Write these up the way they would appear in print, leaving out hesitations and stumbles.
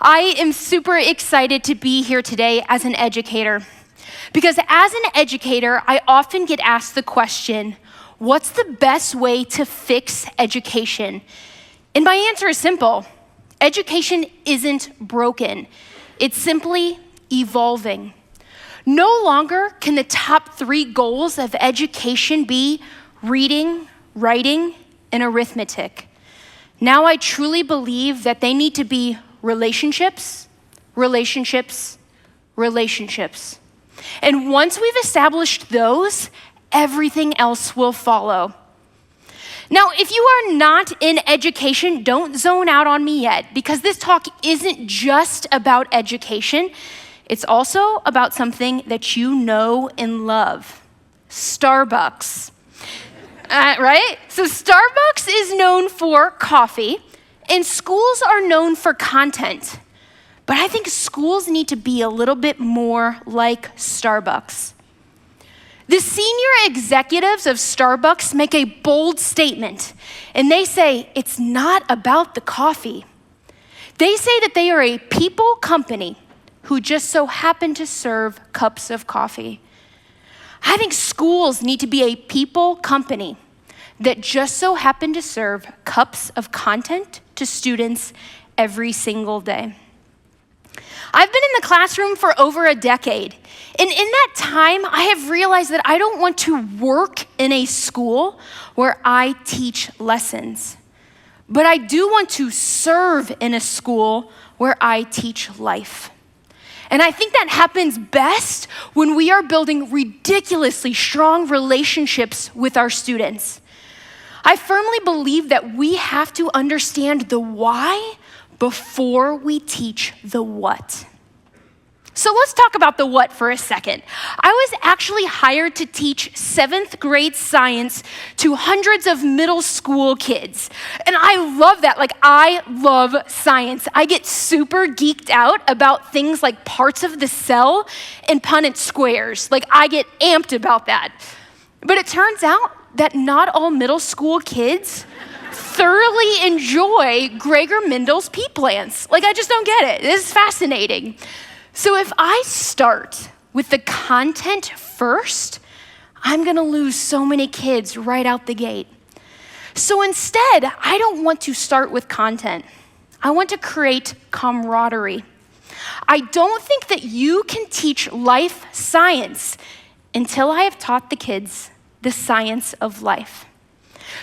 I am super excited to be here today as an educator because as an educator, I often get asked the question, what's the best way to fix education? And my answer is simple. Education isn't broken. It's simply evolving. No longer can the top 3 goals of education be reading, writing, and arithmetic. Now I truly believe that they need to be relationships, relationships, relationships. And once we've established those, everything else will follow. Now, if you are not in education, don't zone out on me yet, because this talk isn't just about education. It's also about something that you know and love, Starbucks. Right? So Starbucks is known for coffee, and schools are known for content. But I think schools need to be a little bit more like Starbucks. The senior executives of Starbucks make a bold statement, and they say it's not about the coffee. They say that they are a people company who just so happen to serve cups of coffee. I think schools need to be a people company that just so happen to serve cups of content to students every single day. I've been in the classroom for over a decade, and in that time, I have realized that I don't want to work in a school where I teach lessons, but I do want to serve in a school where I teach life. And I think that happens best when we are building ridiculously strong relationships with our students. I firmly believe that we have to understand the why before we teach the what. So let's talk about the what for a second. I was actually hired to teach 7th grade science to hundreds of middle school kids. And I love that. I love science. I get super geeked out about things like parts of the cell and Punnett squares. I get amped about that. But it turns out that not all middle school kids thoroughly enjoy Gregor Mendel's pea plants. I just don't get it. This is fascinating. So if I start with the content first, I'm gonna lose so many kids right out the gate. So instead, I don't want to start with content. I want to create camaraderie. I don't think that you can teach life science until I have taught the kids the science of life.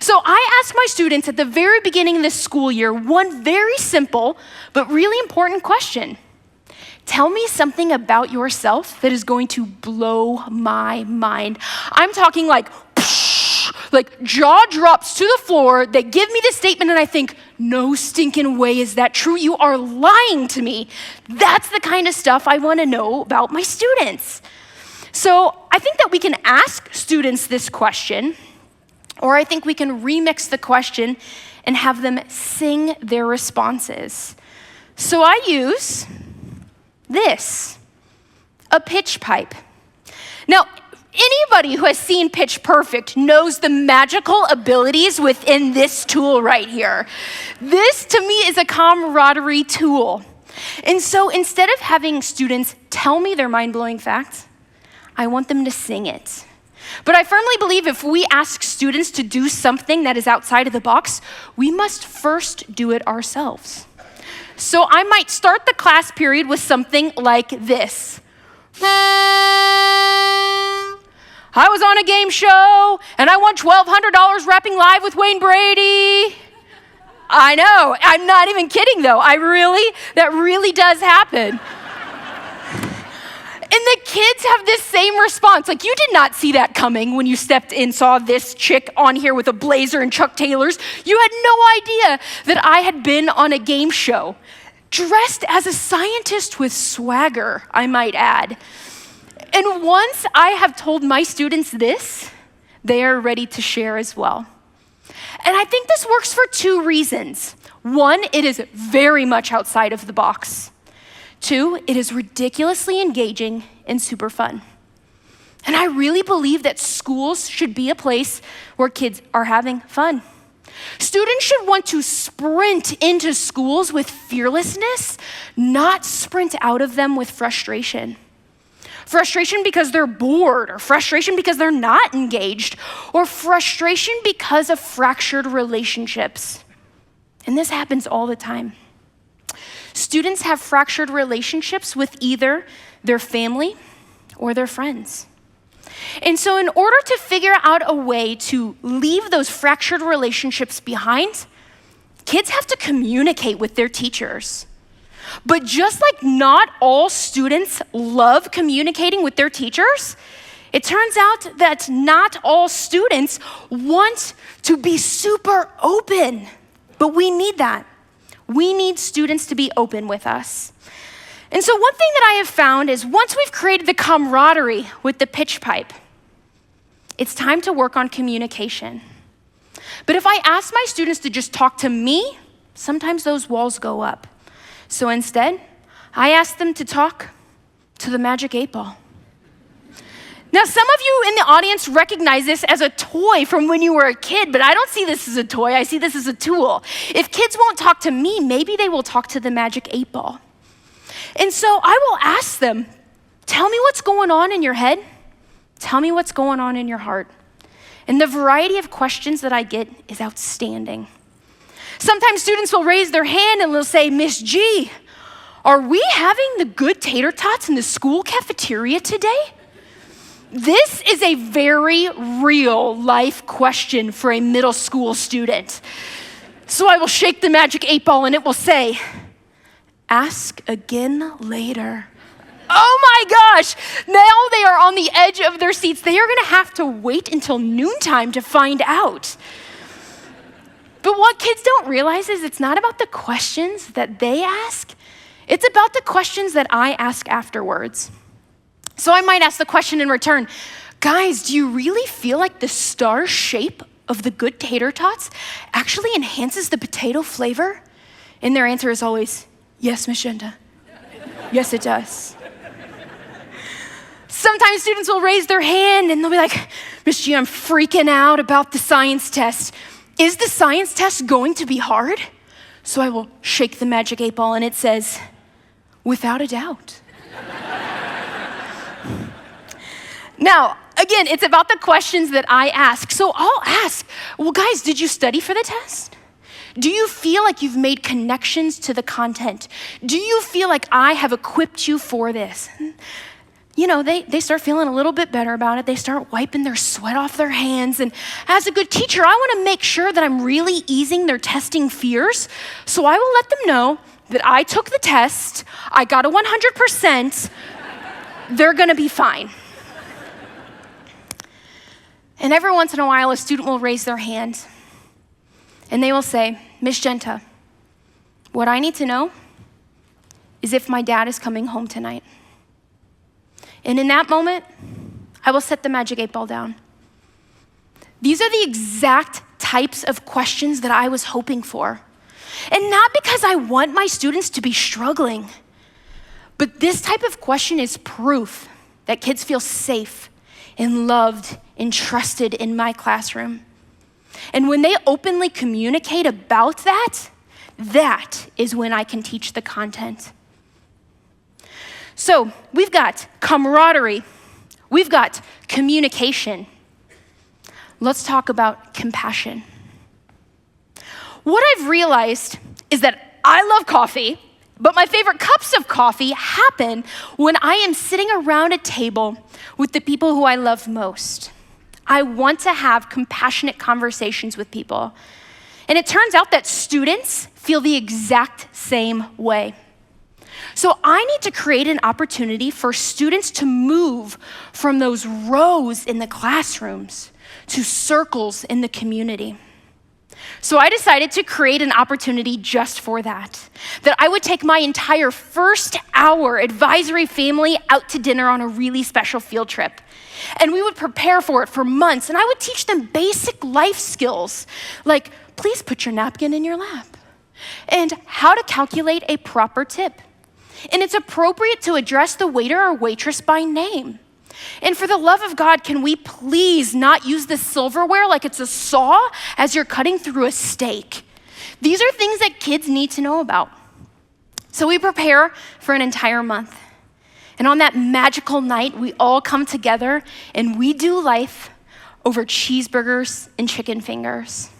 So I asked my students at the very beginning of this school year one very simple but really important question. Tell me something about yourself that is going to blow my mind. I'm talking like jaw drops to the floor. They give me the statement and I think, no stinking way is that true. You are lying to me. That's the kind of stuff I want to know about my students. So I think that we can ask students this question, or I think we can remix the question and have them sing their responses. So I use this, a pitch pipe. Now, anybody who has seen Pitch Perfect knows the magical abilities within this tool right here. This, to me, is a camaraderie tool. And so instead of having students tell me their mind-blowing facts, I want them to sing it. But I firmly believe if we ask students to do something that is outside of the box, we must first do it ourselves. So I might start the class period with something like this. I was on a game show and I won $1,200 rapping live with Wayne Brady. I know, I'm not even kidding though. That really does happen. And the kids have this same response. You did not see that coming when you stepped in, saw this chick on here with a blazer and Chuck Taylors. You had no idea that I had been on a game show, dressed as a scientist with swagger, I might add. And once I have told my students this, they are ready to share as well. And I think this works for 2 reasons. 1, it is very much outside of the box. 2, it is ridiculously engaging and super fun. And I really believe that schools should be a place where kids are having fun. Students should want to sprint into schools with fearlessness, not sprint out of them with frustration. Frustration because they're bored, or frustration because they're not engaged, or frustration because of fractured relationships. And this happens all the time. Students have fractured relationships with either their family or their friends. And so in order to figure out a way to leave those fractured relationships behind, kids have to communicate with their teachers. But just like not all students love communicating with their teachers, it turns out that not all students want to be super open. But we need that. We need students to be open with us. And so one thing that I have found is once we've created the camaraderie with the pitch pipe, it's time to work on communication. But if I ask my students to just talk to me, sometimes those walls go up. So instead, I ask them to talk to the magic 8-ball. Now, some of you in the audience recognize this as a toy from when you were a kid, but I don't see this as a toy. I see this as a tool. If kids won't talk to me, maybe they will talk to the magic 8-ball. And so I will ask them, tell me what's going on in your head. Tell me what's going on in your heart. And the variety of questions that I get is outstanding. Sometimes students will raise their hand and they'll say, Miss G, are we having the good tater tots in the school cafeteria today? This is a very real life question for a middle school student. So I will shake the magic 8-ball and it will say, ask again later. Oh my gosh, now they are on the edge of their seats. They are gonna have to wait until noontime to find out. But what kids don't realize is it's not about the questions that they ask, it's about the questions that I ask afterwards. So I might ask the question in return, guys, do you really feel like the star shape of the good tater tots actually enhances the potato flavor? And their answer is always, yes, Miss Genta. Yes, it does. Sometimes students will raise their hand and they'll be like, Miss G, I'm freaking out about the science test. Is the science test going to be hard? So I will shake the magic 8-ball and it says, without a doubt. Now, again, it's about the questions that I ask. So I'll ask, well, guys, did you study for the test? Do you feel like you've made connections to the content? Do you feel like I have equipped you for this? You know, they start feeling a little bit better about it. They start wiping their sweat off their hands. And as a good teacher, I want to make sure that I'm really easing their testing fears. So I will let them know that I took the test, I got a 100%, they're going to be fine. And every once in a while, a student will raise their hand and they will say, Miss Genta, what I need to know is if my dad is coming home tonight. And in that moment, I will set the magic 8-ball down. These are the exact types of questions that I was hoping for. And not because I want my students to be struggling, but this type of question is proof that kids feel safe and loved and trusted in my classroom. And when they openly communicate about that, that is when I can teach the content. So we've got camaraderie, we've got communication. Let's talk about compassion. What I've realized is that I love coffee, but my favorite cups of coffee happen when I am sitting around a table with the people who I love most. I want to have compassionate conversations with people. And it turns out that students feel the exact same way. So I need to create an opportunity for students to move from those rows in the classrooms to circles in the community. So I decided to create an opportunity just for that I would take my entire first hour advisory family out to dinner on a really special field trip. And we would prepare for it for months, and I would teach them basic life skills, like please put your napkin in your lap, and how to calculate a proper tip. And it's appropriate to address the waiter or waitress by name. And for the love of God, can we please not use the silverware like it's a saw as you're cutting through a steak? These are things that kids need to know about. So we prepare for an entire month. And on that magical night, we all come together and we do life over cheeseburgers and chicken fingers.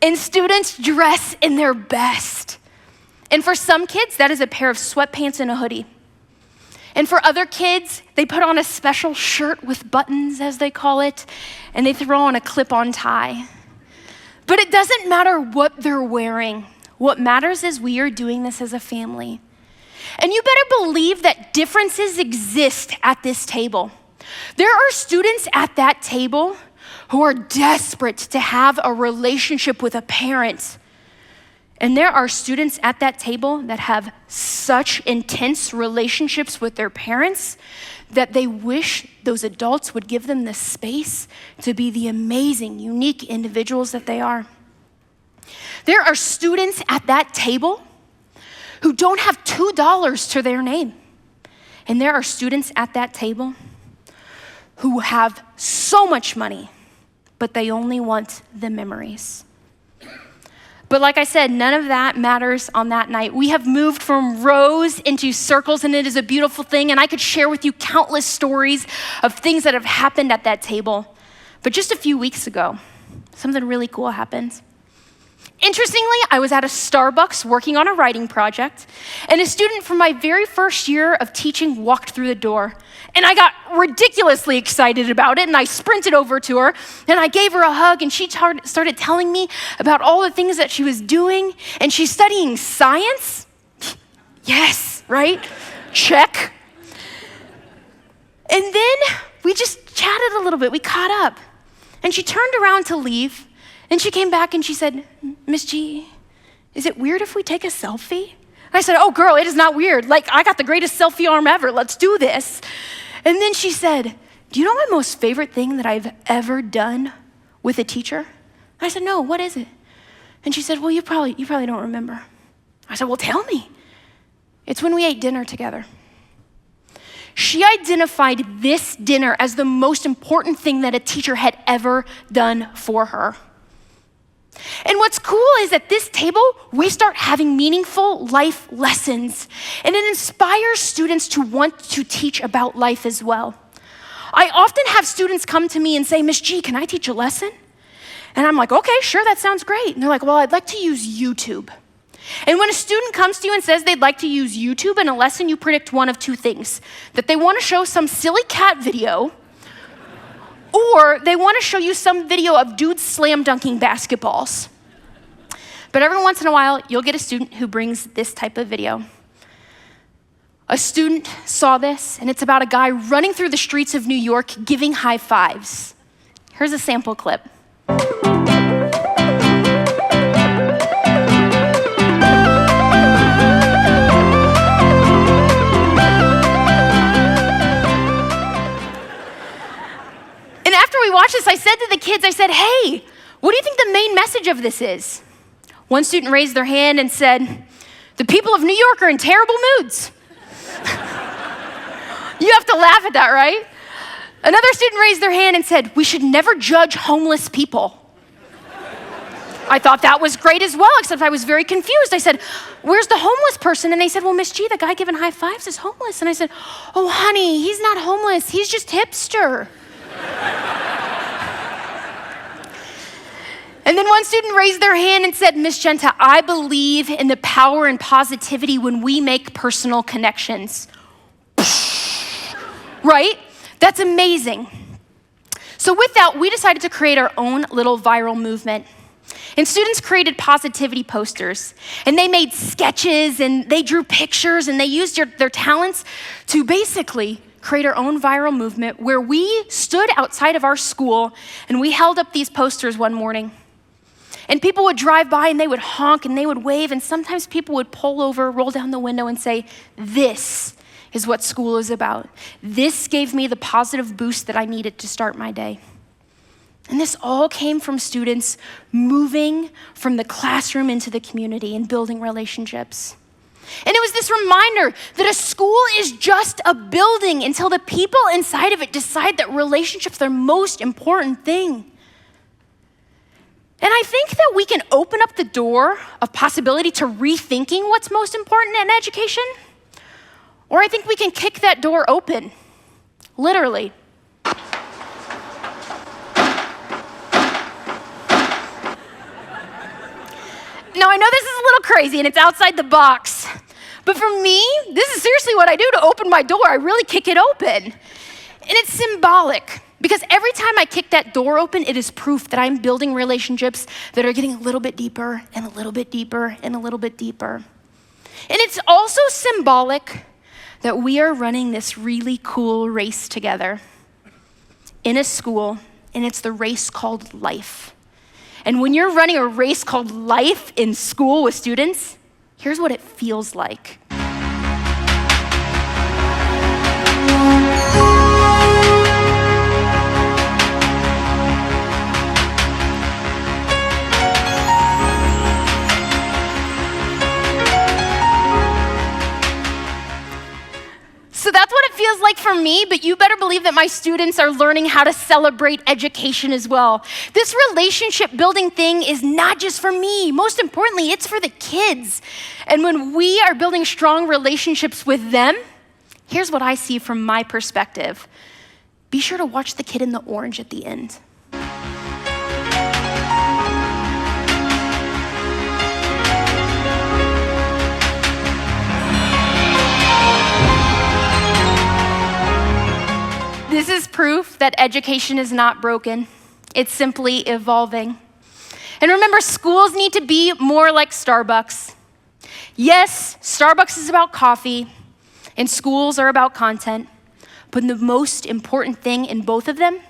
And students dress in their best. And for some kids, that is a pair of sweatpants and a hoodie. And for other kids, they put on a special shirt with buttons, as they call it, and they throw on a clip-on tie. But it doesn't matter what they're wearing. What matters is we are doing this as a family. And you better believe that differences exist at this table. There are students at that table who are desperate to have a relationship with a parent. And there are students at that table that have such intense relationships with their parents that they wish those adults would give them the space to be the amazing, unique individuals that they are. There are students at that table who don't have $2 to their name. And there are students at that table who have so much money, but they only want the memories. But like I said, none of that matters on that night. We have moved from rows into circles, and it is a beautiful thing. And I could share with you countless stories of things that have happened at that table. But just a few weeks ago, something really cool happened. Interestingly, I was at a Starbucks working on a writing project, and a student from my very first year of teaching walked through the door. And I got ridiculously excited about it, and I sprinted over to her, and I gave her a hug, and she started telling me about all the things that she was doing, and she's studying science. Yes, right? Check. And then we just chatted a little bit. We caught up, and she turned around to leave. And she came back and she said, Miss G, is it weird if we take a selfie? I said, oh girl, it is not weird. Like, I got the greatest selfie arm ever. Let's do this. And then she said, do you know my most favorite thing that I've ever done with a teacher? I said, no, what is it? And she said, well, you probably don't remember. I said, well, tell me. It's when we ate dinner together. She identified this dinner as the most important thing that a teacher had ever done for her. And what's cool is at this table, we start having meaningful life lessons, and it inspires students to want to teach about life as well. I often have students come to me and say, Miss G, can I teach a lesson? And I'm like, okay, sure, that sounds great. And they're like, well, I'd like to use YouTube. And when a student comes to you and says they'd like to use YouTube in a lesson, you predict one of two things: that they want to show some silly cat video, or they want to show you some video of dudes slam dunking basketballs. But every once in a while, you'll get a student who brings this type of video. A student saw this, and it's about a guy running through the streets of New York giving high fives. Here's a sample clip. We watched this, I said to the kids, I said, hey, what do you think the main message of this is? One student raised their hand and said, the people of New York are in terrible moods. You have to laugh at that, right? Another student raised their hand and said, we should never judge homeless people. I thought that was great as well, except I was very confused. I said, where's the homeless person? And they said, well, Miss G, the guy giving high fives is homeless. And I said, oh, honey, he's not homeless. He's just hipster. And then one student raised their hand and said, Miss Genta, I believe in the power and positivity when we make personal connections. Right? That's amazing. So with that, we decided to create our own little viral movement. And students created positivity posters, and they made sketches, and they drew pictures, and they used their talents to basically create our own viral movement where we stood outside of our school and we held up these posters one morning. And people would drive by and they would honk and they would wave, and sometimes people would pull over, roll down the window and say, this is what school is about. This gave me the positive boost that I needed to start my day. And this all came from students moving from the classroom into the community and building relationships. And it was this reminder that a school is just a building until the people inside of it decide that relationships are the most important thing. And I think that we can open up the door of possibility to rethinking what's most important in education, or I think we can kick that door open, literally. Now, I know this is a little crazy and it's outside the box, but for me, this is seriously what I do to open my door. I really kick it open. And it's symbolic because every time I kick that door open, it is proof that I'm building relationships that are getting a little bit deeper and a little bit deeper and a little bit deeper. And it's also symbolic that we are running this really cool race together in a school, and it's the race called life. And when you're running a race called life in school with students, here's what it feels like. So that's what it feels like for me, but you better believe that my students are learning how to celebrate education as well. This relationship building thing is not just for me. Most importantly, it's for the kids. And when we are building strong relationships with them, here's what I see from my perspective. Be sure to watch the kid in the orange at the end. This is proof that education is not broken. It's simply evolving. And remember, schools need to be more like Starbucks. Yes, Starbucks is about coffee, and schools are about content. But the most important thing in both of them,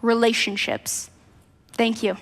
relationships. Thank you.